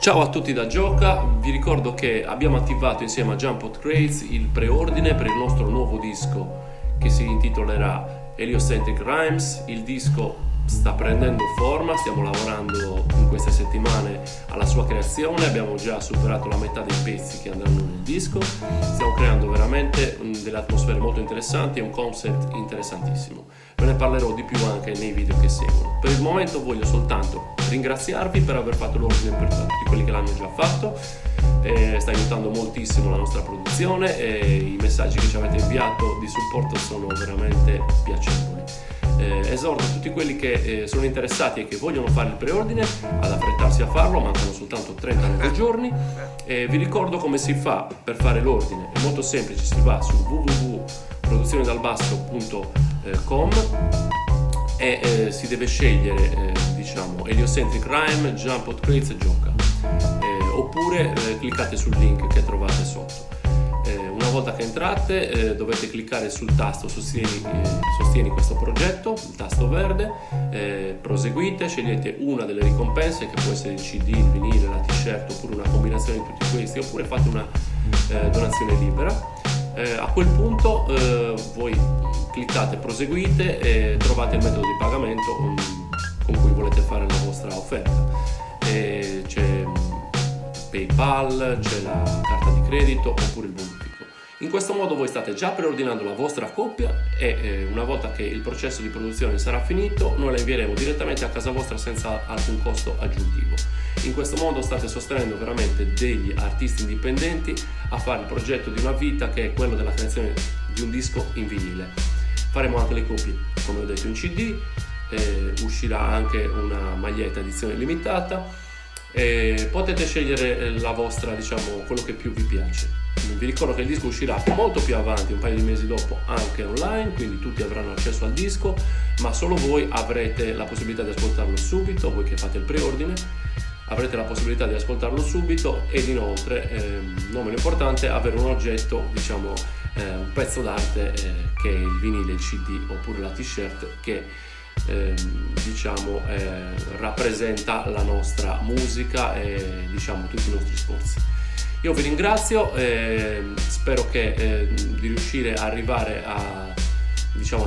Ciao a tutti da Gioca, vi ricordo che abbiamo attivato insieme a Jumpot Crates il preordine per il nostro nuovo disco che si intitolerà Heliocentric Rhymes. Il disco sta prendendo forma, stiamo lavorando in queste settimane alla sua creazione, abbiamo già superato la metà dei pezzi che andranno nel disco, stiamo creando veramente delle atmosfere molto interessanti e un concept interessantissimo. Ve ne parlerò di più anche nei video che seguono. Per il momento voglio soltanto ringraziarvi per aver fatto l'ordine per tutti quelli che l'hanno già fatto. Sta aiutando moltissimo la nostra produzione e i messaggi che ci avete inviato di supporto sono veramente piacevoli. Esorto tutti quelli che sono interessati e che vogliono fare il preordine ad affrettarsi a farlo, mancano soltanto 39 giorni. Vi ricordo come si fa per fare l'ordine, è molto semplice, si va su www.produzionedalbasso.com e si deve scegliere Heliocentric Rhyme, Jumpot Crates e Gioca, oppure cliccate sul link che trovate sotto. Una volta che entrate dovete cliccare sul tasto sostieni questo progetto, il tasto verde, proseguite, scegliete una delle ricompense che può essere il CD, il vinile, la t-shirt oppure una combinazione di tutti questi, oppure fate una donazione libera. A quel punto voi cliccate proseguite e trovate il metodo di pagamento con cui volete fare la vostra offerta. C'è PayPal, c'è la carta di credito oppure il bonifico. In questo modo voi state già preordinando la vostra coppia e una volta che il processo di produzione sarà finito noi la invieremo direttamente a casa vostra senza alcun costo aggiuntivo. In questo modo state sostenendo veramente degli artisti indipendenti a fare il progetto di una vita che è quello della creazione di un disco in vinile. Faremo anche le copie, come ho detto, in CD, uscirà anche una maglietta edizione limitata. Potete scegliere la vostra, quello che più vi piace. Vi ricordo che il disco uscirà molto più avanti, un paio di mesi dopo, anche online, quindi tutti avranno accesso al disco, ma solo voi avrete la possibilità di ascoltarlo subito, voi che fate il preordine avrete la possibilità di ascoltarlo subito ed inoltre, non meno importante, avere un oggetto, un pezzo d'arte che è il vinile, il CD oppure la t-shirt che rappresenta la nostra musica e tutti i nostri sforzi. Io vi ringrazio, spero di riuscire a arrivare a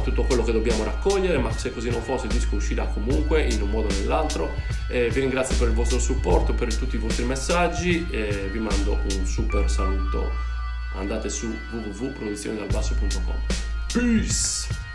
tutto quello che dobbiamo raccogliere, ma se così non fosse il disco uscirà comunque in un modo o nell'altro. Vi ringrazio per il vostro supporto, per tutti i vostri messaggi, vi mando un super saluto. Andate su www.produzionedalbasso.com. Peace!